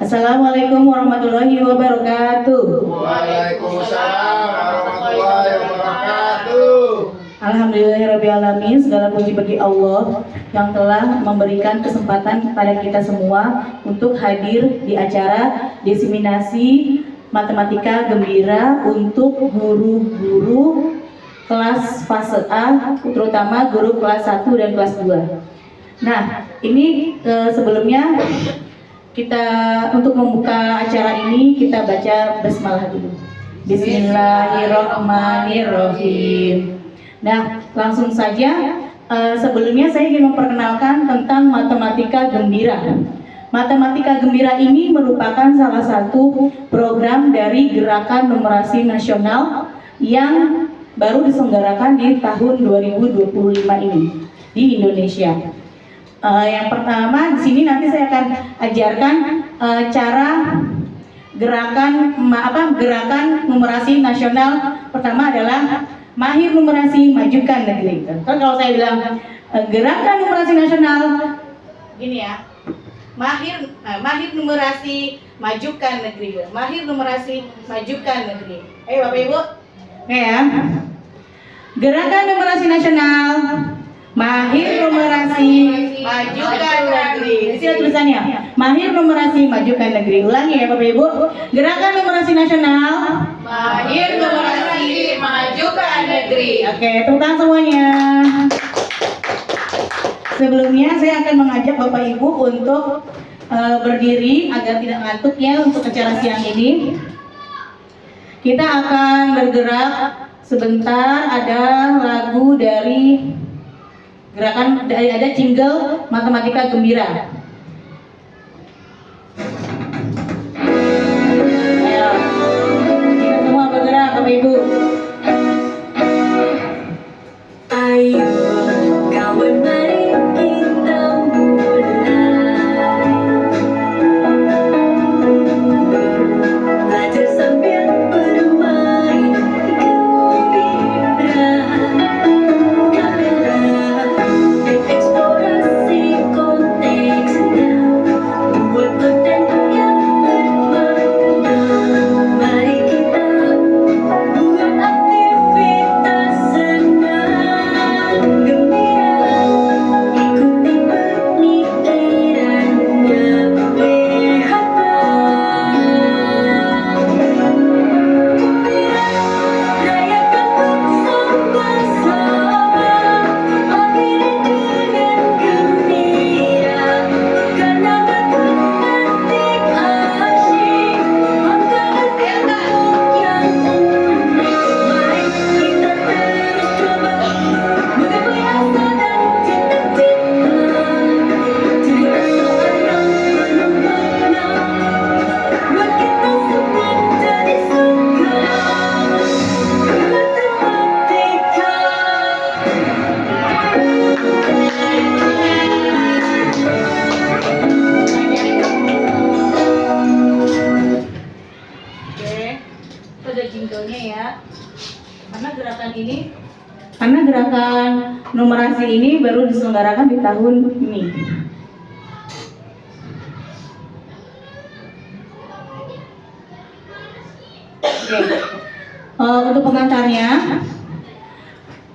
Assalamualaikum warahmatullahi wabarakatuh. Waalaikumsalam warahmatullahi wabarakatuh. Alhamdulillahirrabbilalamin, segala puji bagi Allah yang telah memberikan kesempatan kepada kita semua untuk hadir di acara diseminasi matematika gembira untuk guru-guru kelas fase A, terutama guru kelas 1 dan kelas 2. Nah, ini sebelumnya kita untuk membuka acara ini kita baca basmalah dulu. Bismillahirrahmanirrahim. Nah, langsung saja sebelumnya saya ingin memperkenalkan tentang matematika gembira. Matematika gembira ini merupakan salah satu program dari Gerakan Numerasi Nasional yang baru diselenggarakan di tahun 2025 ini di Indonesia. Yang pertama di sini nanti saya akan ajarkan cara gerakan numerasi nasional. Pertama adalah mahir numerasi majukan negeri. Kan kalau saya bilang gerakan numerasi nasional gini ya, mahir numerasi majukan negeri, mahir numerasi majukan negeri. Ayo Bapak Ibu, ya. Gerakan numerasi nasional, mahir numerasi majukan negeri. Di sini tulisannya, mahir numerasi majukan negeri. Ulangi ya Bapak Ibu. Gerakan numerasi nasional, mahir numerasi majukan negeri. Oke, tepuk tangan semuanya. Sebelumnya saya akan mengajak Bapak Ibu untuk berdiri agar tidak ngantuk ya untuk acara siang ini. Kita akan bergerak sebentar, ada lagu dari gerakan, ada jingle matematika gembira. Ayo, kita semua bergerak Bapak Ibu. Ayo kawan, mari kita mulai belajar sambil bermain gembira. Eksplorasi konteksnya, buat konten yang bermakna. Mari kita buat aktivitas senang gembira. Ikuti pemikirannya, lihat rayakan bersama-sama, akhiri dengan gembira. Karena matematik asyik, maka bentuk yang unik. Mari kita terus coba menggapai asa dan cita-cita. Cerita seorang penuh makna, buat kita semua jadi suka matematika. Oke, itu ada jinglenya ya. Karena gerakan numerasi ini baru diselenggarakan di tahun ini. Oke. Untuk pengantarnya,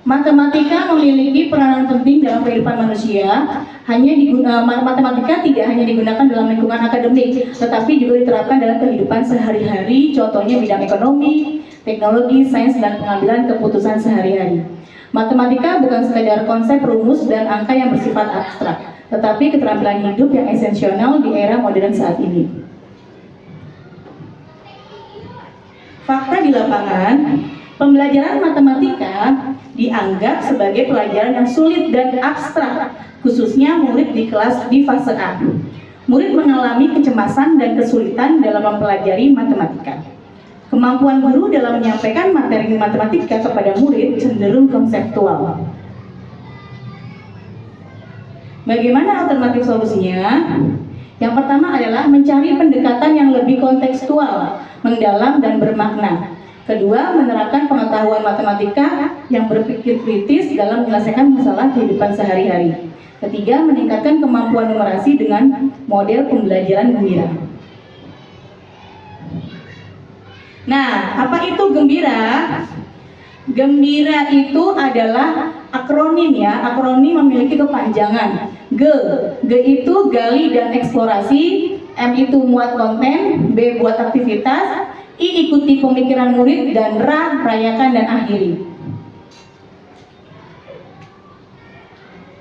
matematika memiliki peranan penting dalam kehidupan manusia. Matematika tidak hanya digunakan dalam lingkungan akademik, tetapi juga diterapkan dalam kehidupan sehari-hari. Contohnya bidang ekonomi, teknologi, sains, dan pengambilan keputusan sehari-hari. Matematika bukan sekadar konsep, rumus, dan angka yang bersifat abstrak, tetapi keterampilan hidup yang esensial di era modern saat ini. Fakta di lapangan, pembelajaran matematika dianggap sebagai pelajaran yang sulit dan abstrak, khususnya murid di fase A. Murid mengalami kecemasan dan kesulitan dalam mempelajari matematika. Kemampuan guru dalam menyampaikan materi matematika kepada murid cenderung konseptual. Bagaimana alternatif solusinya? Yang pertama adalah mencari pendekatan yang lebih kontekstual, mendalam, dan bermakna. Kedua, menerapkan pengetahuan matematika yang berpikir kritis dalam menyelesaikan masalah kehidupan sehari-hari. Ketiga, meningkatkan kemampuan numerasi dengan model pembelajaran gembira. Nah, apa itu gembira? Gembira itu adalah akronim ya. Akronim memiliki kepanjangan. G itu gali dan eksplorasi, M itu muat konten, B buat aktivitas, I ikuti pemikiran murid, dan rayakan dan akhiri.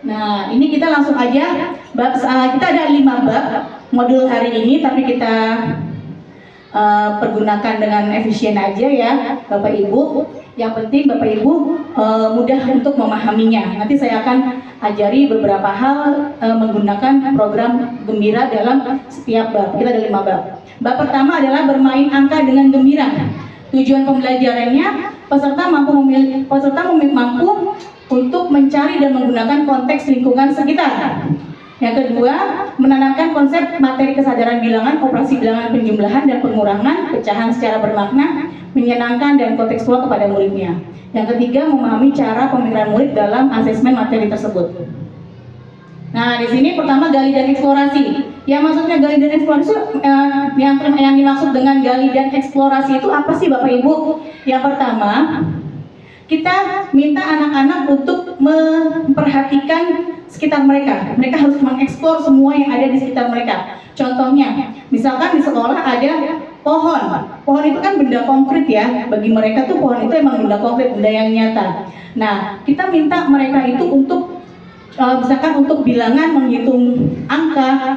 Nah, ini kita langsung aja kita ada 5 bab modul hari ini, tapi kita pergunakan dengan efisien aja ya Bapak Ibu. Yang penting Bapak Ibu mudah untuk memahaminya. Nanti saya akan ajari beberapa hal menggunakan program gembira dalam setiap bab. Kita ada 5 bab. Bab pertama adalah bermain angka dengan gembira. Tujuan pembelajarannya peserta mampu untuk mencari dan menggunakan konteks lingkungan sekitar. Yang kedua, menanamkan konsep materi kesadaran bilangan, operasi bilangan penjumlahan dan pengurangan, pecahan secara bermakna, menyenangkan dan kontekstual kepada muridnya. Yang ketiga, memahami cara pemikiran murid dalam asesmen materi tersebut. Nah, di sini pertama gali dan eksplorasi. Yang maksudnya gali dan eksplorasi, yang dimaksud dengan gali dan eksplorasi itu apa sih Bapak Ibu? Yang pertama, kita minta anak-anak untuk memperhatikan sekitar mereka. Mereka harus mengeksplor semua yang ada di sekitar mereka. Contohnya, misalkan di sekolah ada pohon. Pohon itu kan benda konkret ya. Bagi mereka tuh pohon itu emang benda konkret, benda yang nyata. Nah, kita minta mereka itu untuk misalkan untuk bilangan, menghitung angka,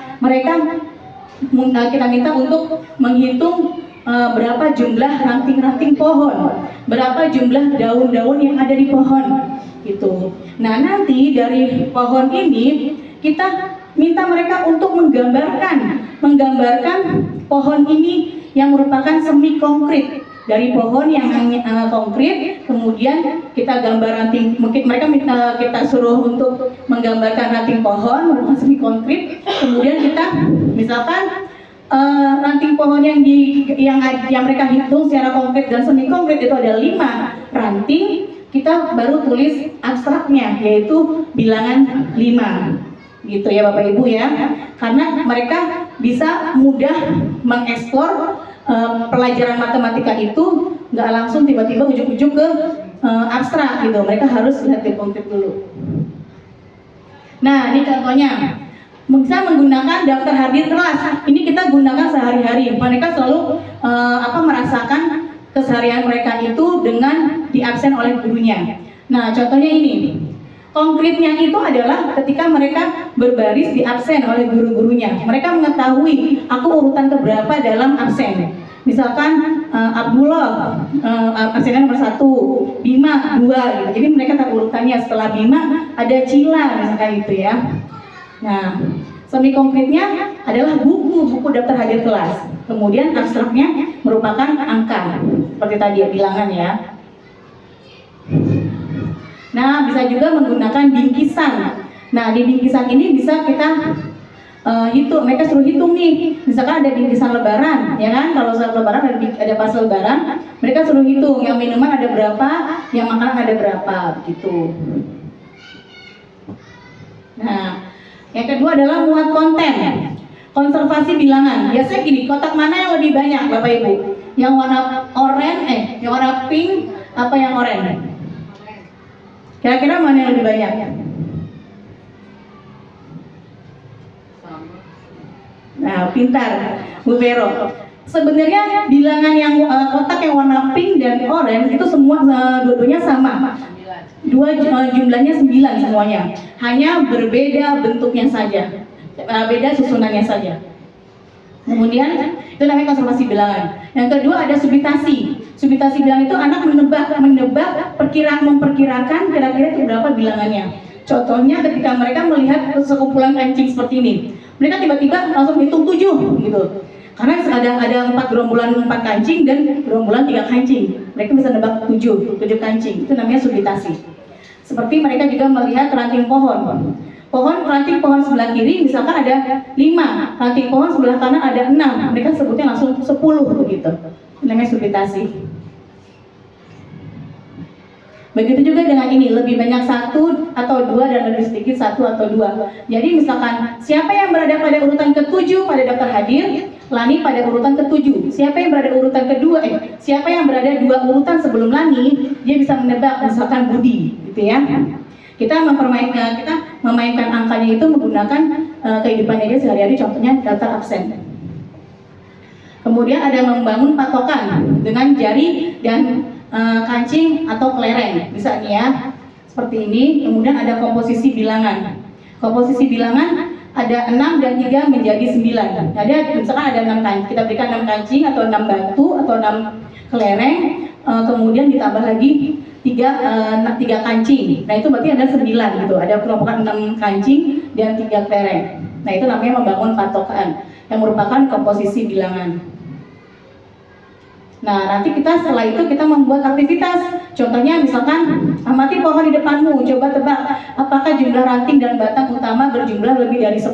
kita minta untuk menghitung berapa jumlah ranting-ranting pohon, berapa jumlah daun-daun yang ada di pohon, gitu. Nah, nanti dari pohon ini kita minta mereka untuk menggambarkan pohon ini yang merupakan semi konkret. Dari pohon yang konkret, kemudian kita gambar ranting. Mungkin mereka kita suruh untuk menggambarkan ranting pohon merupakan semi konkret. Kemudian kita misalkan ranting pohon yang mereka hitung secara konkret dan semi konkret itu ada 5 ranting, kita baru tulis abstraknya yaitu bilangan 5, gitu ya Bapak Ibu ya. Karena mereka bisa mudah mengeksplor pelajaran matematika itu, nggak langsung tiba-tiba ujuk-ujuk ke abstrak gitu. Mereka harus lihat di konkret dulu. Nah, ini contohnya. Bisa menggunakan daftar hadir kelas. Ini kita gunakan sehari-hari. Mereka selalu merasakan keseharian mereka itu dengan diabsen oleh gurunya. Nah, contohnya ini. Konkretnya itu adalah ketika mereka berbaris di absen oleh guru-gurunya. Mereka mengetahui aku urutan keberapa dalam absen. Misalkan Abdullah absennya nomor 1, Bima 2 gitu. Jadi mereka tahu urutannya. Setelah Bima ada Cila misalkan gitu ya. Nah, semi konkretnya adalah buku daftar hadir kelas. Kemudian abstraknya merupakan angka, seperti tadi ya, bilangan ya. Nah, bisa juga menggunakan bingkisan. Nah, di bingkisan ini bisa kita hitung. Mereka suruh hitung nih. Misalkan ada bingkisan lebaran, ya kan? Kalau saat lebaran ada pas lebaran, mereka suruh hitung. Yang minuman ada berapa, yang makanan ada berapa, gitu. Nah, yang kedua adalah muat konten. Konservasi bilangan. Biasanya gini, kotak mana yang lebih banyak, Bapak Ibu? Yang warna oranye, yang warna pink, apa yang oranye? Kira-kira mana yang lebih banyak? Nah, pintar, Bu Vero. Sebenarnya bilangan yang kotak yang warna pink dan oranye itu semua dua-duanya sama. Jumlahnya 9 semuanya. Hanya berbeda bentuknya saja. Beda susunannya saja. Kemudian itu namanya konservasi bilangan. Yang kedua ada subitasi. Subitasi bilangan itu anak memperkirakan kira-kira itu berapa bilangannya. Contohnya ketika mereka melihat sekumpulan kancing seperti ini, mereka tiba-tiba langsung hitung 7 gitu. Karena ada 4 gerombolan 4 kancing dan gerombolan 3 kancing. Mereka bisa nebak 7 kancing. Itu namanya subitasi. Seperti mereka juga melihat ranting pohon. Ranting pohon sebelah kiri misalkan ada 5, ranting pohon sebelah kanan ada 6. Mereka sebutnya langsung 10 begitu. Namanya subitasi. Begitu juga dengan ini, lebih banyak satu atau dua dan lebih sedikit satu atau dua. Jadi misalkan siapa yang berada pada urutan ke-7 pada daftar hadir, Lani pada urutan ke-7. Siapa yang berada urutan kedua, siapa yang berada 2 urutan sebelum Lani, dia bisa menebak misalkan Budi, gitu ya. Kita memainkan angkanya itu menggunakan kehidupannya dia sehari-hari, contohnya daftar absen. Kemudian ada membangun patokan dengan jari dan kancing atau kelereng, bisa nih ya, seperti ini. Kemudian ada komposisi bilangan. Komposisi bilangan ada 6 dan 3 menjadi 9. Ada misalkan ada 6 kancing, kita berikan 6 kancing atau 6 batu atau 6 kelereng, kemudian ditambah lagi 3 kancing. Nah, itu berarti ada 9 gitu. Ada kelompokan 6 kancing dan 3 kelereng. Nah, itu namanya membangun patokan yang merupakan komposisi bilangan. Nah, nanti setelah itu kita membuat aktivitas. Contohnya misalkan, amati pohon di depanmu, coba tebak apakah jumlah ranting dan batang utama berjumlah lebih dari 10.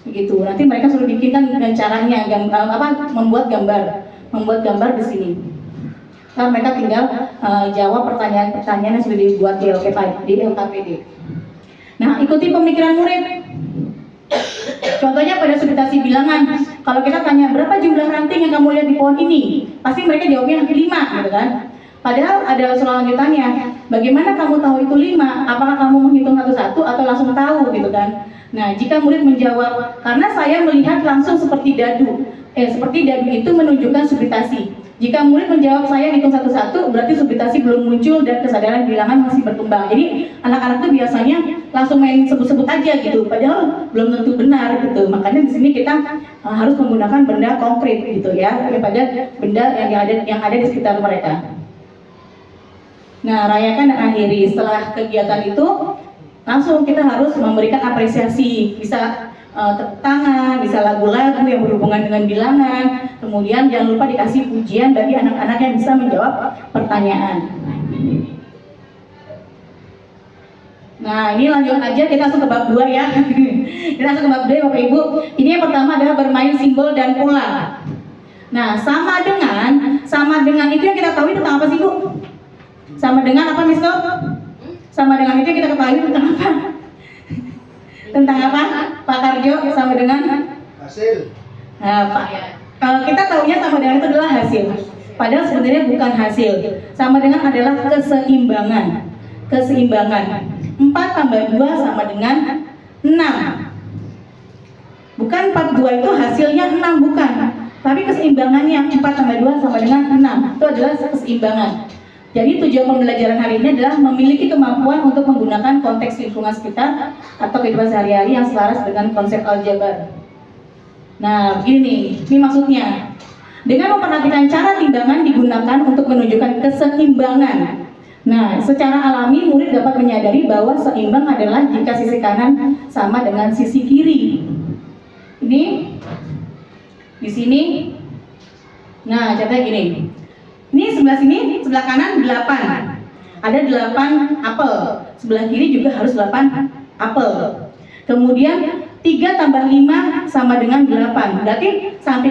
Begitu. Nanti mereka suruh bikinkan dengan caranya, membuat gambar di sini. Nah, mereka tinggal jawab pertanyaan-pertanyaan yang sudah dibuat di LKPD. Nah, ikuti pemikiran murid. Contohnya pada substitusi bilangan, kalau kita tanya berapa jumlah ranting yang kamu lihat di pohon ini, pasti mereka jawabnya 5, gitu kan? Padahal ada soal lanjutannya, bagaimana kamu tahu itu 5? Apakah kamu menghitung satu-satu atau langsung tahu, gitu kan? Nah, jika murid menjawab, karena saya melihat langsung seperti dadu. Seperti dadu itu menunjukkan substitusi. Jika murid menjawab saya hitung satu-satu, berarti substitusi belum muncul dan kesadaran bilangan masih berkembang. Jadi anak-anak tuh biasanya langsung main sebut-sebut aja gitu, padahal belum tentu benar gitu. Makanya di sini kita harus menggunakan benda konkret gitu ya, daripada benda yang ada di sekitar mereka. Nah, rayakan dan akhiri. Setelah kegiatan itu, langsung kita harus memberikan apresiasi, bisa tepuk tangan, bisa lagu-lagu yang berhubungan dengan bilangan. Kemudian jangan lupa dikasih pujian bagi anak-anak yang bisa menjawab pertanyaan. Nah, ini lanjut aja, kita langsung ke bab 2 ya. Kita langsung ke bab 2 Bapak Ibu. Ini yang pertama adalah bermain simbol dan pola. Nah, sama dengan itu yang kita tahu itu tentang apa sih Bu? Sama dengan apa Mister? Sama dengan itu yang kita ketahui tentang apa? Tentang apa, Pak Karjo? Sama dengan Hasil. Nah, Pak, kita tahunya sama dengan itu adalah hasil. Padahal sebenarnya bukan hasil. Sama dengan adalah keseimbangan. 4 tambah 2 sama dengan 6. Bukan 42 itu hasilnya 6, bukan. Tapi keseimbangannya 4 tambah 2 sama dengan 6. Itu adalah keseimbangan. Jadi tujuan pembelajaran hari ini adalah memiliki kemampuan untuk menggunakan konteks lingkungan sekitar atau kehidupan sehari-hari yang selaras dengan konsep aljabar. Nah, begini, ini maksudnya. Dengan memperhatikan cara timbangan digunakan untuk menunjukkan keseimbangan. Nah, secara alami murid dapat menyadari bahwa seimbang adalah jika sisi kanan sama dengan sisi kiri. Ini di sini. Nah, contohnya gini. Ini sebelah sini, sebelah kanan 8. Ada 8 apel. Sebelah kiri juga harus 8 apel. Kemudian 3 tambah 5 sama dengan 8. Berarti sama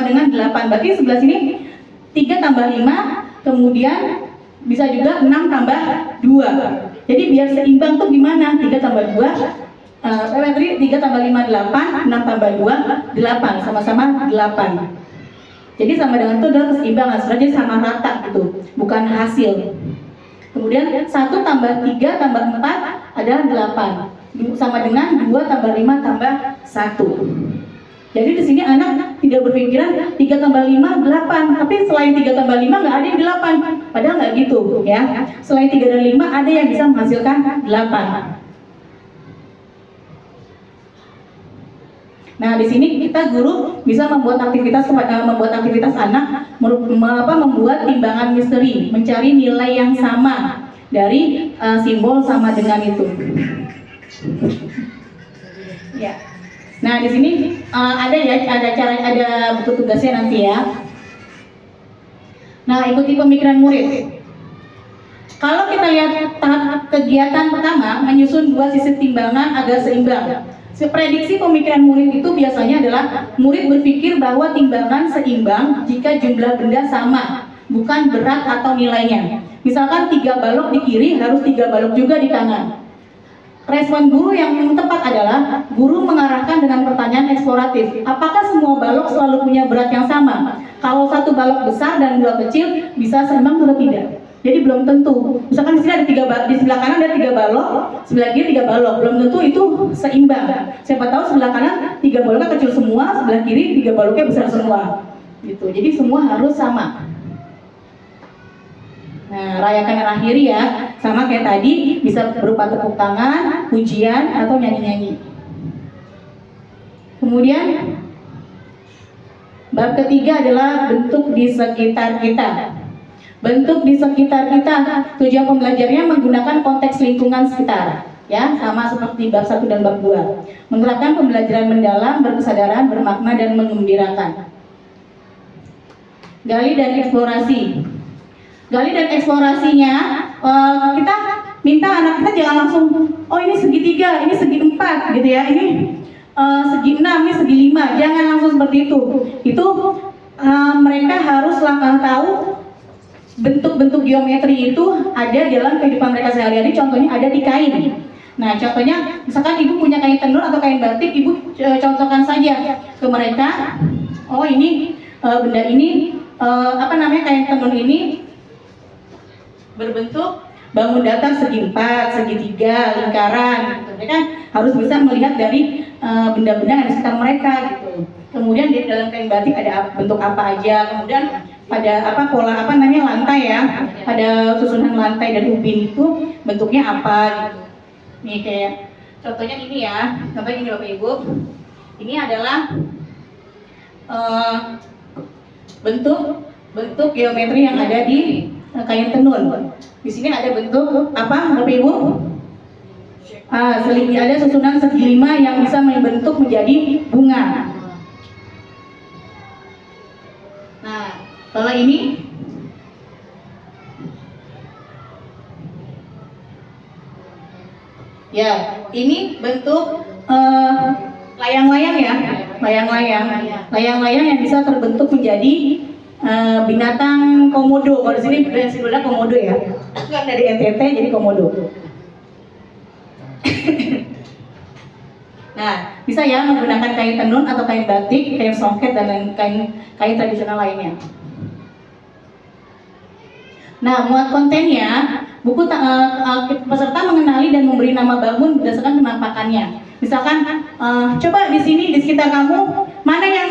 dengan 8. Berarti sebelah sini 3 tambah 5, kemudian bisa juga 6 tambah 2. Jadi biar seimbang tuh gimana? 3 tambah 2, 3 tambah 5 8, 6 tambah 2 8, sama-sama 8. Jadi sama dengan itu adalah keseimbangan, sebenarnya sama rata gitu, bukan hasil. Kemudian 1 tambah 3 tambah 4 adalah 8, sama dengan 2 tambah 5 tambah 1. Jadi di sini anak tidak berpikiran 3 tambah 5 8, tapi selain 3 tambah 5 nggak ada yang 8, padahal nggak gitu ya. Selain 3 dan 5 ada yang bisa menghasilkan 8. Nah, di sini kita guru bisa membuat aktivitas anak membuat timbangan misteri, mencari nilai yang sama dari simbol sama dengan itu. Ya. Nah, di sini ada buku tugasnya nanti ya. Nah, ikuti pemikiran murid. Kalau kita lihat tahap kegiatan pertama, menyusun 2 sisi timbangan agar seimbang. Prediksi pemikiran murid itu biasanya adalah murid berpikir bahwa timbangan seimbang jika jumlah benda sama. bukan berat atau nilainya. Misalkan 3 balok di kiri harus 3 balok juga di kanan. Respon guru yang tepat adalah guru mengarahkan dengan pertanyaan eksploratif. Apakah semua balok selalu punya berat yang sama? Kalau satu balok besar dan 2 kecil bisa seimbang atau tidak? Jadi belum tentu. Misalkan di sini ada 3 balok, di sebelah kanan ada 3 balok, sebelah kiri 3 balok, belum tentu itu seimbang. Siapa tahu sebelah kanan 3 baloknya kecil semua, sebelah kiri 3 baloknya besar semua. Gitu. Jadi semua harus sama. Nah, rayakan yang akhir ya, sama kayak tadi, bisa berupa tepuk tangan, pujian, atau nyanyi-nyanyi. Kemudian, bab ketiga adalah bentuk di sekitar kita. Bentuk di sekitar kita, tujuan pembelajarnya menggunakan konteks lingkungan sekitar. Ya, sama seperti bab 1 dan bab 2. Menerapkan pembelajaran mendalam, berkesadaran, bermakna, dan menggembirakan. Gali dan eksplorasi. Gali dan eksplorasinya, kita minta anak kita jangan langsung, oh ini segi 3, ini segi 4 gitu ya, ini segi 6, ini segi 5, jangan langsung seperti itu. Itu mereka harus tahu bentuk-bentuk geometri itu ada dalam kehidupan mereka sehari-hari, contohnya ada di kain. Nah, contohnya, misalkan ibu punya kain tenun atau kain batik, ibu contohkan saja ke mereka, oh ini benda ini, kain tenun ini berbentuk bangun datar segi 4, segi 3, lingkaran gitu. Mereka harus bisa melihat dari benda-benda yang ada di sekitar mereka gitu. Kemudian di dalam kain batik ada bentuk apa aja, kemudian pada pola lantai ya, pada susunan lantai dan ubin itu bentuknya apa gitu. Nih kayak contohnya ini ya, contohnya ini Bapak Ibu, ini adalah bentuk geometri yang ada di kain tenun. Di sini ada bentuk apa Bapak Ibu? Ada susunan segi 5 yang bisa membentuk menjadi bunga. Nah, kalau ini ya, ini bentuk layang-layang ya, layang-layang yang bisa terbentuk menjadi binatang komodo. Kalau di sini sebenarnya komodo ya, kan dari NTT jadi komodo. Nah, bisa ya menggunakan kain tenun atau kain batik, kain songket dan kain tradisional lainnya. Nah, muat kontennya, buku peserta mengenali dan memberi nama bangun berdasarkan penampakannya. Misalkan, coba di sini di sekitar kamu mana yang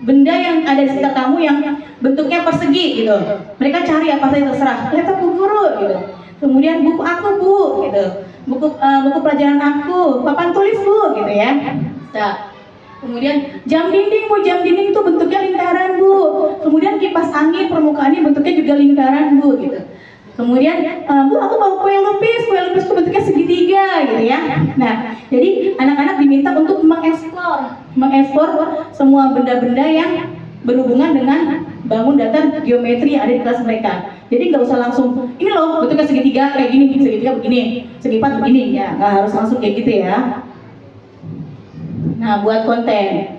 benda yang ada di sekitar kamu yang bentuknya persegi gitu. Mereka cari apa saja terserah. Lihat aku guru gitu. Kemudian buku aku bu gitu. Buku pelajaran aku, papan tulis bu gitu ya. Nah, kemudian jam dinding bu, jam dinding itu bentuknya lingkaran bu. Kemudian kipas angin permukaannya bentuknya juga lingkaran bu gitu. Kemudian bu aku bawa kue lupis itu bentuknya segitiga gitu ya. Nah, jadi anak-anak diminta untuk mengeksplor semua benda-benda yang berhubungan dengan bangun datar geometri yang ada di kelas mereka. Jadi nggak usah langsung ini loh bentuknya segitiga kayak gini, segitiga begini, segi 4 begini ya, nggak harus langsung kayak gitu ya. Nah, buat konten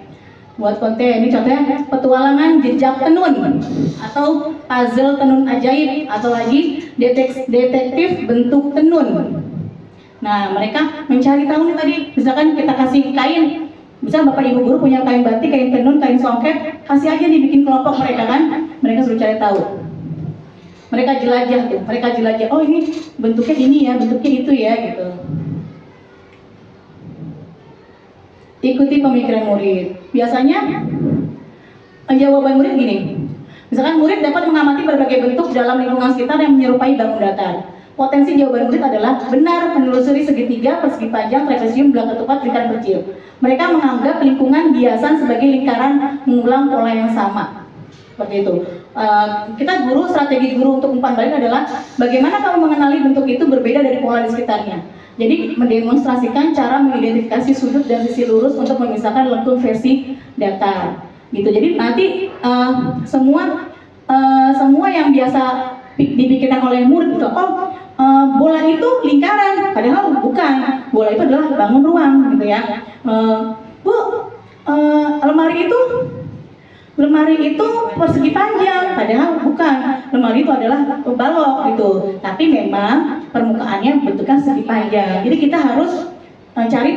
ini contohnya petualangan jejak tenun atau puzzle tenun ajaib atau lagi detektif bentuk tenun. Nah, mereka mencari tahu nih tadi, misalkan kita kasih kain, misal Bapak Ibu guru punya kain batik, kain tenun, kain songket, kasih aja dibikin kelompok mereka kan, mereka suruh cari tahu. Mereka jelajah, oh ini bentuknya ini ya, bentuknya itu ya gitu. Ikuti pemikiran murid. Biasanya jawaban murid gini. Misalkan murid dapat mengamati berbagai bentuk dalam lingkungan sekitar yang menyerupai bangun datar. Potensi jawaban murid adalah benar menelusuri segitiga, persegi panjang, trapesium, belah ketupat, lingkaran kecil. Mereka menganggap lingkungan biasan sebagai lingkaran mengulang pola yang sama. Seperti itu. Strategi guru untuk umpan balik adalah bagaimana kamu mengenali bentuk itu berbeda dari pola di sekitarnya. Jadi mendemonstrasikan cara mengidentifikasi sudut dan sisi lurus untuk memisahkan lengkung versi datar. Gitu. Jadi nanti semua yang biasa dipikirkan oleh murid itu, bola itu lingkaran, padahal bukan. Bola itu adalah bangun ruang, gitu ya. Bu, lemari itu lemari itu persegi panjang, padahal bukan. Lemari itu adalah balok gitu. Tapi memang permukaannya bentuknya segi panjang. Jadi kita harus cari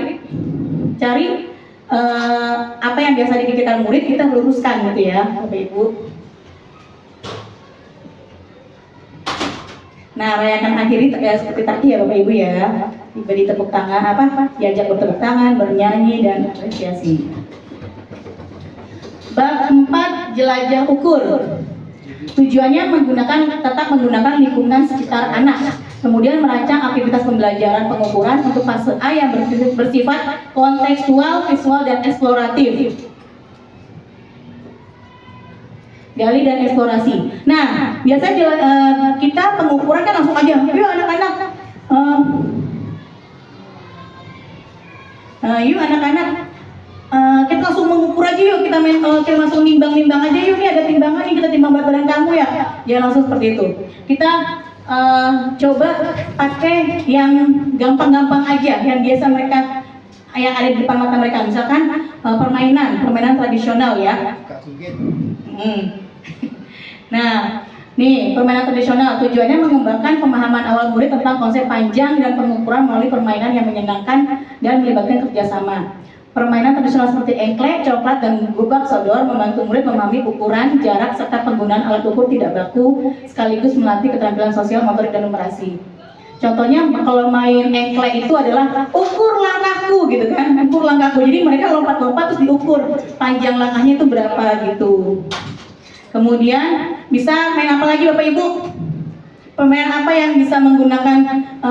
apa yang biasa dipikirkan murid kita luruskan gitu ya, Bapak Ibu. Nah, rayakan akhiri seperti tadi ya Bapak Ibu ya. Diberi tepuk tangan diajak bertepuk tangan, bernyanyi dan apresiasi. Bab 4 jelajah ukur. Tujuannya tetap menggunakan lingkungan sekitar anak. Kemudian merancang aktivitas pembelajaran pengukuran untuk fase A yang bersifat kontekstual, visual, dan eksploratif. Gali dan eksplorasi. Nah, biasanya kita pengukuran kan langsung aja, yuk anak-anak, kita langsung mengukur aja yuk, kita langsung nimbang-nimbang aja yuk, nih ada timbangan nih, kita timbang berat badan kamu ya. Jangan langsung seperti itu. Kita coba pakai yang gampang-gampang aja, yang biasa mereka yang ada di depan mata mereka. Misalkan permainan tradisional ya. Nah, nih permainan tradisional tujuannya mengembangkan pemahaman awal murid tentang konsep panjang dan pengukuran melalui permainan yang menyenangkan dan melibatkan kerjasama. Permainan tradisional seperti engklek, coklat, dan gubak sodor membantu murid memahami ukuran, jarak, serta penggunaan alat ukur tidak baku, sekaligus melatih keterampilan sosial, motorik, dan numerasi. Contohnya kalau main engklek itu adalah ukur langkahku gitu kan, ukur langkahku. Jadi mereka lompat-lompat terus diukur panjang langkahnya itu berapa gitu. Kemudian bisa main apa lagi Bapak Ibu? Permainan apa yang bisa menggunakan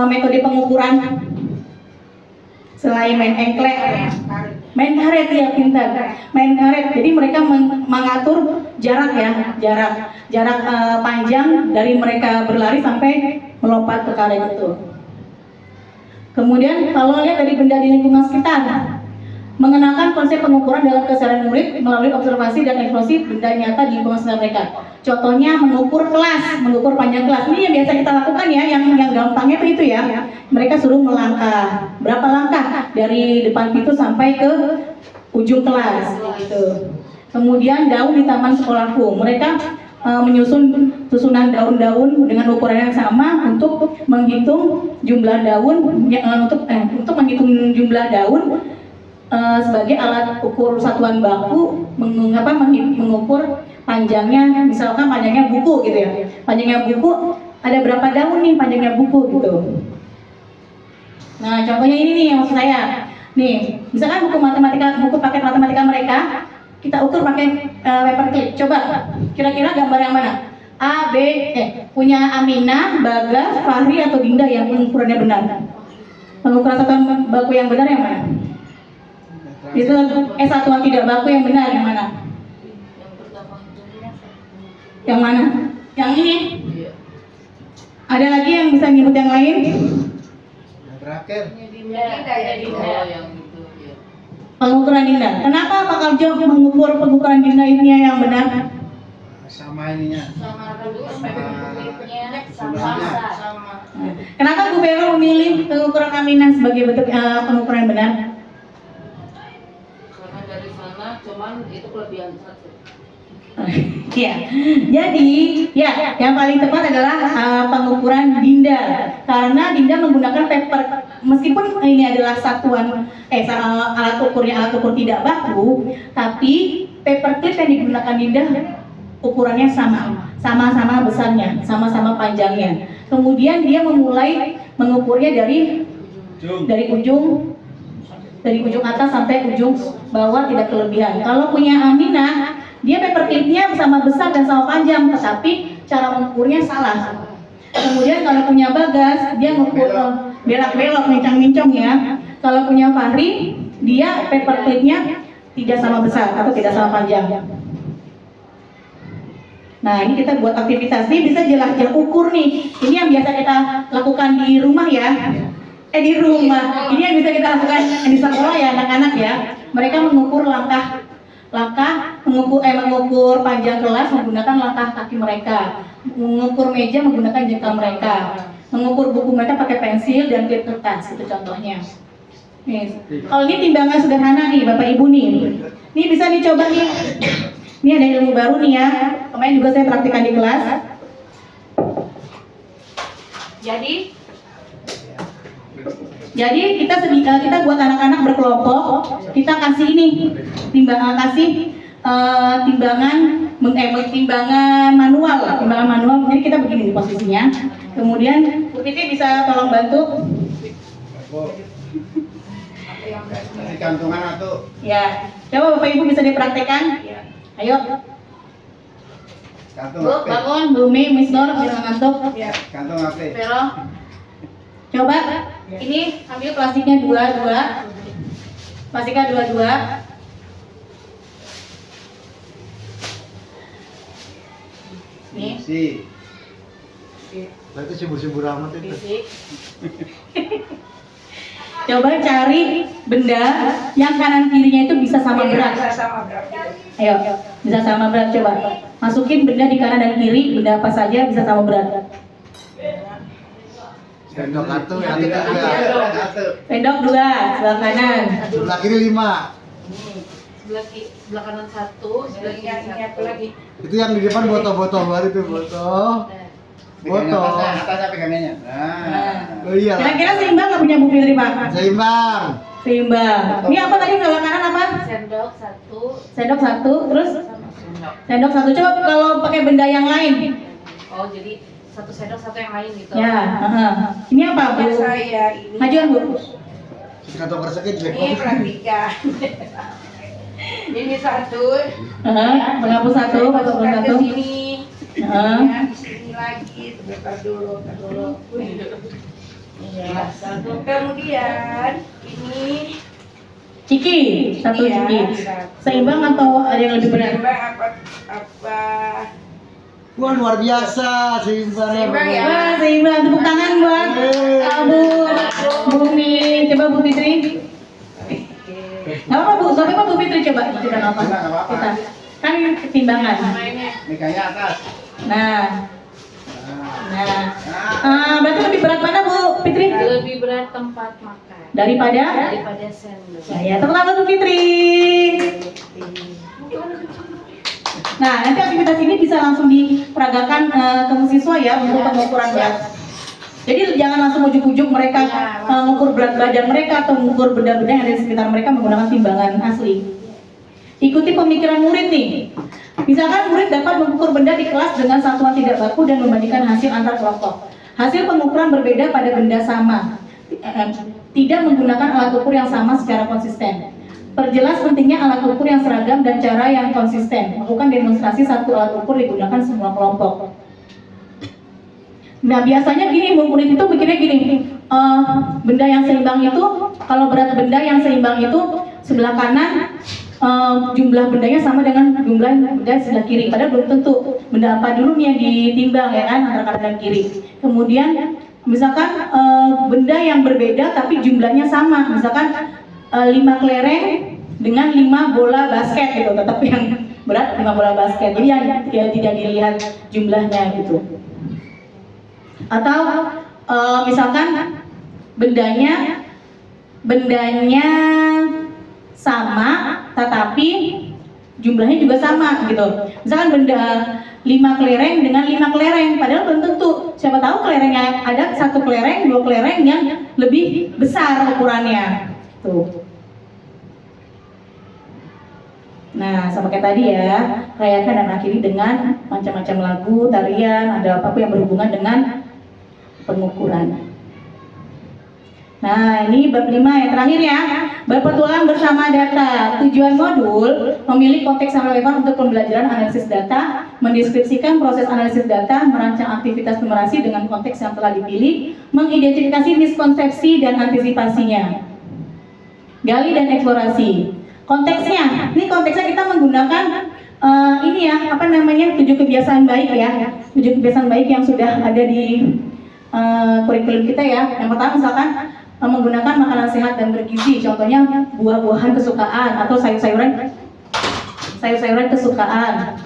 metode pengukuran selain main engklek? Main karet ya, pintar. Main karet. Jadi mereka mengatur jarak ya, jarak panjang dari mereka berlari sampai melompat ke karet itu. Kemudian kalau lihat dari benda di lingkungan sekitar, mengenalkan konsep pengukuran dalam keseharian murid melalui observasi dan eksplorasi benda nyata di lingkungan sekitar mereka. Contohnya mengukur kelas, mengukur panjang kelas. Ini yang biasa kita lakukan ya, yang gampangnya itu ya. Mereka suruh melangkah. Berapa langkah dari depan pintu sampai ke ujung kelas gitu. Kemudian daun di taman sekolahku. Mereka menyusun susunan daun-daun dengan ukuran yang sama untuk menghitung jumlah daun untuk menghitung jumlah daun sebagai alat ukur satuan baku, mengukur panjangnya, misalkan panjangnya buku gitu ya. Panjangnya buku ada berapa daun nih panjangnya buku gitu. Nah, contohnya ini nih yang maksud saya. Nih, misalkan buku paket matematika mereka kita ukur pakai paperclip. Coba kira-kira gambar yang mana? Punya Aminah, Bagas, Fahri atau Dinda yang pengukurannya benar? Pengukuran satuan baku yang benar yang mana? Itu satuan tidak baku yang benar yang mana? Yang mana? Yang ini? Ada lagi yang bisa nyebut yang lain? Yang terakhir. Pengukuran Dinda. Kenapa Pak Kaljo mengukur pengukuran Dinda ini yang benar? Sama ininya. Kenapa Bu Vero memilih pengukuran Aminah sebagai bentuk pengukuran yang benar? Karena dari sana cuman itu kelebihan satu. Iya. Jadi, ya yang paling tepat adalah pengukuran Dinda. Karena Dinda menggunakan paper, meskipun ini adalah satuan alat ukur tidak baku, tapi paperclip yang digunakan Dinda ukurannya sama-sama besarnya, sama-sama panjangnya. Kemudian dia memulai mengukurnya dari ujung atas sampai ujung bawah, tidak kelebihan. Kalau punya Aminah, dia paperclipnya sama besar dan sama panjang, tetapi cara mengukurnya salah. Kemudian kalau punya Bagas, dia mengukur belok-belok, mincang-mincong ya. Kalau punya Fahri, dia paperclipnya tidak sama besar atau tidak sama panjang. Nah, ini kita buat aktivitas. Ini bisa jelajah ukur nih. Ini yang biasa kita lakukan di rumah ya. Di rumah. Ini yang bisa kita lakukan di sekolah ya, anak-anak ya. Mereka mengukur mengukur panjang kelas menggunakan langkah kaki mereka. Mengukur meja menggunakan jengkal mereka. Mengukur buku mereka pakai pensil dan klip kertas, itu contohnya. Nih. Kalau ini timbangan sederhana nih, Bapak Ibu nih. Ini bisa dicoba nih. Ini ada ilmu baru nih ya. Kemarin juga saya praktikkan di kelas. Jadi kita buat anak-anak berkelompok. Kita kasih ini timbangan manual. Jadi kita begini nih posisinya. Kemudian Bu Titi bisa tolong bantu. Bu. Kasih kantongan atau Ya, coba Bapak Ibu bisa dipraktekkan. Ayo, kantung Bu, HP. bangun, Bumi, Miss Nur, jangan ngantuk. Kantung HP. Vero, coba, ini ambil plastiknya dua. Plastiknya dua. Nih, Si. Berarti sibur-sibur amat itu. fisik. Coba cari benda yang kanan kirinya itu bisa sama berat. Ayo, bisa sama berat. Coba masukin benda di kanan dan kiri, benda apa saja bisa sama berat. Sendok satu, yang Tidak, ketiga satu. Sendok 2, sebelah kanan. sebelah kiri 5. Sebelah kanan 1, sebelah kiri 1. Itu yang di depan botol-botol baru itu botol. Pegang Botol. atasnya pegangannya. Oh iya. Kira-kira seimbang nggak punya Bu Fitri Pak? Seimbang. Seimbang. Ini apa tadi sebelah kanan apa? Sendok 1 Sendok 1, terus sama sendok. sendok 1. Coba kalau pakai benda yang lain. Oh, jadi satu sendok satu yang lain gitu. Ya, ini apa Bu? Saya ini Majuan Bu. Kantong persegi ini jelek. praktika. Ini satu. Menghapus satu, masukkan Masukkan ke satu. sini. Heeh. Ya, di sini lagi. Sebentar dulu. Ya. Kemudian ini Ciki, satu Iya, ciki. satu. Seimbang atau ada yang lebih berat? seimbang apa? Wah luar biasa seimbangnya. Seimbang ya. Wah, seimbang. Tepuk tangan buat Bu Bumi. Coba Bu Fitri. Nggak apa Bu, tapi apa Bu Fitri coba? Tidak apa. Nggak apa-apa. Kita kan ketimbangan. Megangnya atas. Nah, Nah. berarti lebih berat mana Bu Fitri? Lebih berat tempat makan Daripada? daripada sendok. Ya, tepuk tangan Bu Fitri. Nah, nanti aktivitas ini bisa langsung diperagakan ke siswa ya untuk pengukuran berat. Jadi jangan langsung ujuk-ujuk mereka mengukur berat badan mereka atau mengukur benda-benda yang ada di sekitar mereka menggunakan timbangan asli. Ikuti pemikiran murid nih. Misalkan murid dapat mengukur benda di kelas dengan satuan tidak baku dan membandingkan hasil antar kelompok. Hasil pengukuran berbeda pada benda sama. Tidak menggunakan alat ukur yang sama secara konsisten. Perjelas pentingnya alat ukur yang seragam dan cara yang konsisten. Lakukan demonstrasi satu alat ukur digunakan semua kelompok. Nah biasanya gini, murid itu mikirnya gini, benda yang seimbang itu, kalau berat benda yang seimbang itu sebelah kanan jumlah bendanya sama dengan jumlah benda sebelah kiri. Padahal belum tentu. Benda apa dulu nih yang ditimbang ya kan antara kanan dan kiri. Kemudian misalkan benda yang berbeda tapi jumlahnya sama. Misalkan 5 kelereng dengan 5 bola basket gitu. Tetap yang berat 5 bola basket. Jadi yang tidak dilihat jumlahnya gitu. Atau misalkan bendanya sama tetapi jumlahnya juga sama gitu. Misalkan benda 5 kelereng dengan 5 kelereng, padahal belum tentu. Siapa tahu kelerengnya ada 1 kelereng, 2 kelereng yang lebih besar ukurannya. Tuh. Nah, sama kayak tadi ya, rayakan dan akhiri dengan macam-macam lagu, tarian, ada apapun yang berhubungan dengan pengukuran. Nah, ini bab 5 yang terakhir ya. Berpetualang bersama data. Tujuan modul memilih konteks yang relevan untuk pembelajaran analisis data, mendeskripsikan proses analisis data, merancang aktivitas numerasi dengan konteks yang telah dipilih, mengidentifikasi miskonsepsi dan antisipasinya. Gali dan eksplorasi. Konteksnya, ini konteksnya kita menggunakan ini ya, apa namanya, 7 kebiasaan baik ya. 7 kebiasaan baik yang sudah ada di kurikulum kita ya. Yang pertama misalkan menggunakan makanan sehat dan bergizi, contohnya buah-buahan kesukaan atau sayur-sayuran kesukaan.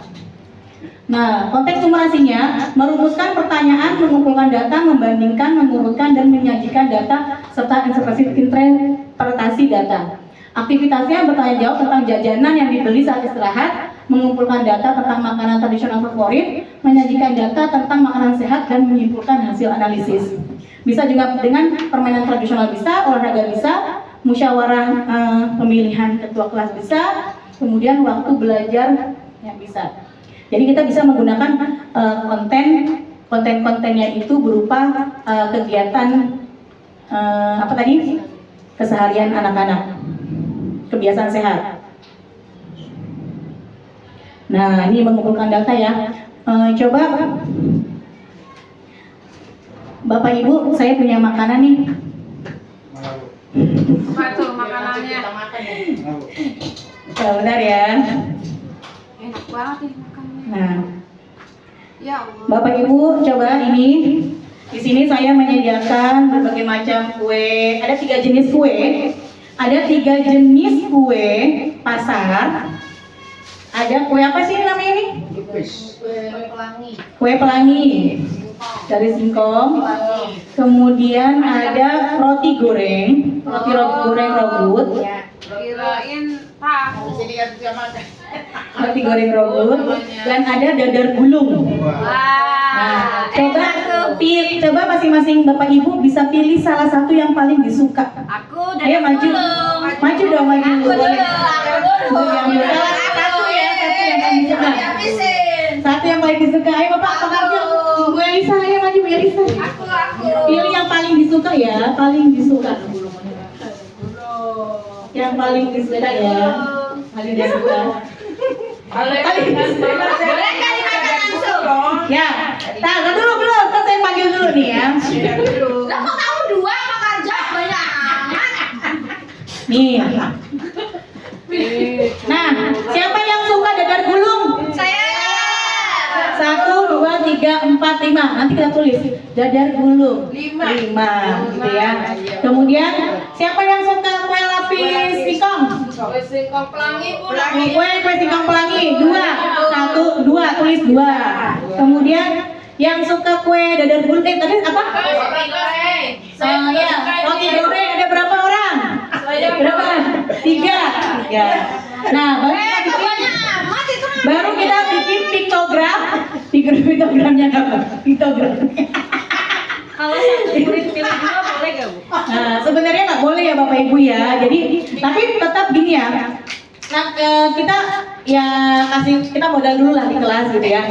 Nah, konteks numerasinya merumuskan pertanyaan, mengumpulkan data, membandingkan, mengurutkan dan menyajikan data serta interpretasi data. Aktivitasnya bertanya jawab tentang jajanan yang dibeli saat istirahat, mengumpulkan data tentang makanan tradisional favorit, menyajikan data tentang makanan sehat, dan menyimpulkan hasil analisis. Bisa juga dengan permainan tradisional bisa, olahraga bisa, musyawarah pemilihan ketua kelas bisa, kemudian waktu belajar yang bisa. Jadi kita bisa menggunakan konten-kontennya itu berupa kegiatan apa tadi? Keseharian anak-anak, kebiasaan sehat. Nah, ini mengumpulkan data ya. Coba Bapak Ibu, saya punya makanan nih. Apa tuh makanannya? Bentar ya. Enak banget nih makanannya. Nah, Ya Allah. Bapak Ibu, coba ini. Di sini saya menyediakan berbagai macam kue. Ada 3 jenis kue. Ada 3 jenis kue pasar. Ada kue apa sih namanya ini? Kue pelangi dari singkong. Kemudian ada roti goreng, roti goreng robot. Kirain tahu. Roti goreng robot. Dan ada dadar gulung. Nah, coba masing-masing Bapak Ibu bisa pilih salah satu yang paling disuka. Aku Ayo maju, maju dong, maju. Boleh. Satu yang paling disuka. Ayo Bapak, maju. Bu Elisa, ayo maju Bu Elisa. Pilih yang paling disuka ya, paling disuka. Yang paling disuka ya, paling disuka. Ya, nah dulu, kan saya panggil dulu nih ya. Lah kok kamu 2 sama kerja banyak amat? Nih. Nah, siapa yang suka dadar gulung? Saya. 1, 2, 3, 4, 5. Nanti kita tulis dadar gulung. 5. Gitu ya. Kemudian siapa yang suka kue lapis singkong? kue singkong pelangi pun. Kue singkong pelangi 2. 1, 2, tulis 2. Kemudian yang suka kue dadar gulung tadi apa? Roti goreng. Roti goreng ada berapa orang? Berapa? 3. Nah, baru kita bikin piktogram. Piktogramnya apa? Piktogram. Kalau satu murid pilih 2 boleh gak Bu? Nah, sebenarnya nggak boleh ya Bapak Ibu ya. Jadi, tapi tetap gini ya. Nah, kita ya kita modal dulu lah di kelas gitu ya.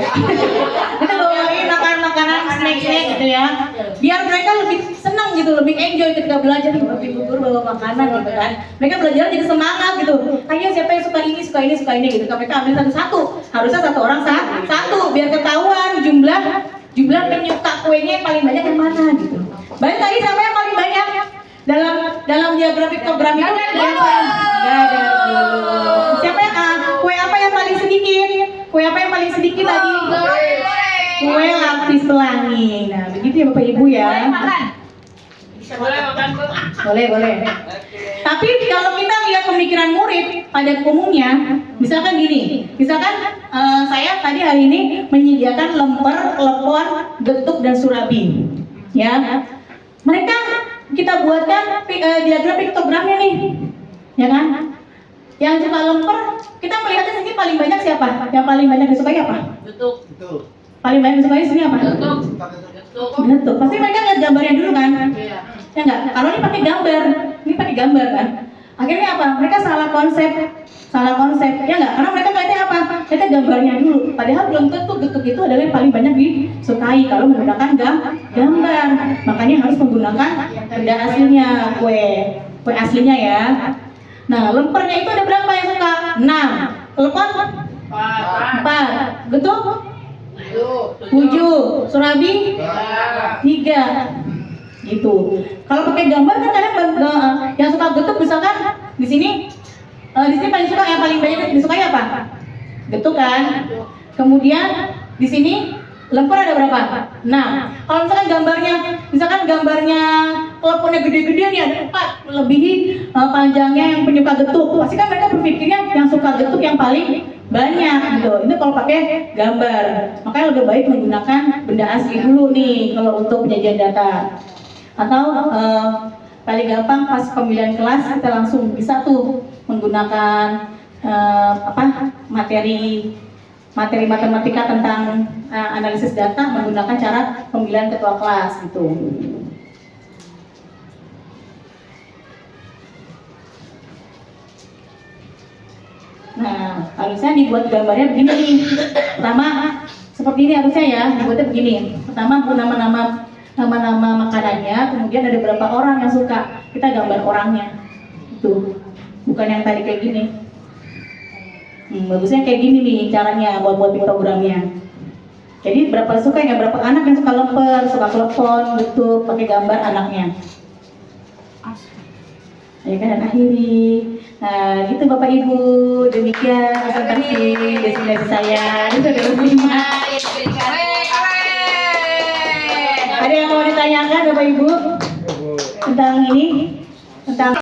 Kita bawain makanan snack gitu ya. Biar mereka lebih senang gitu, lebih enjoy ketika belajar. Bapak Ibu guru bawa makanan gitu kan. Mereka belajar jadi semangat gitu. Ayo siapa yang suka ini gitu. Mereka ambil satu-satu. Harusnya satu orang satu biar ketahuan jumlah penyuka kuenya yang paling banyak yang mana gitu. Baik, tadi siapa yang paling banyak? Dalam diagram piktogram itu dadar gulung. Siapa yang kue apa yang paling sedikit? Kue apa yang paling sedikit tadi? Kue lapis pelangi. Nah, begitu ya Bapak Ibu ya. Boleh makan Bu? Boleh. Tapi kalau kita lihat pemikiran murid pada umumnya, misalkan gini, saya tadi hari ini menyediakan lemper, lepon, getuk dan surabi, ya. Mereka kita buatkan diagram piktogramnya nih, ya kan? Yang suka lemper, kita melihatnya sini paling banyak siapa? Yang paling banyak disukai apa? Getuk. Paling banyak disukai sini apa? Getuk. Getuk. Pasti mereka lihat gambarnya dulu kan? Iya. Ya enggak? Kalau ini pakai gambar kan? Akhirnya apa? Mereka salah konsep, ya enggak? Karena mereka kayaknya apa? Mereka gambarnya dulu. Padahal belum tentu getuk itu adalah yang paling banyak disukai kalau menggunakan gambar. Makanya harus menggunakan benda aslinya, kue aslinya ya. Nah, lempernya itu ada berapa yang suka? 6. Lepon? 4. Getuk? 7. Surabi? 3. Gitu. Kalau pakai gambar kan kadang yang suka getuk misalkan di sini paling suka yang paling banyak disukai apa? Getuk kan? Kemudian di sini lemper ada berapa? Nah, kalau misalkan gambarnya teleponnya gede-gede nih ada 4 lebihi panjangnya yang penyuka getuk. Pasti kan mereka berpikirnya yang suka getuk yang paling banyak gitu. Itu kalau pakai gambar. Makanya lebih baik menggunakan benda asli dulu nih kalau untuk penyajian data. Atau paling gampang pas pemilihan kelas kita langsung bisa tuh menggunakan materi matematika tentang analisis data menggunakan cara pemilihan ketua kelas gitu. Nah, harusnya dibuat gambarnya begini nih. Pertama, seperti ini harusnya ya, dibuatnya begini. Pertama, nama-nama makanannya, kemudian ada berapa orang yang suka, kita gambar orangnya. Itu, bukan yang tadi kayak gini. Bagusnya kayak gini nih caranya buat programnya. Jadi berapa suka berapa anak yang suka lemper, suka telepon, betul pakai gambar anaknya. Ya kan, dan akhiri. Nah, gitu Bapak Ibu, demikian presentasi destinasi saya. Itu ada 5. Ada yang mau ditanyakan Bapak Ibu tentang ini? Tentang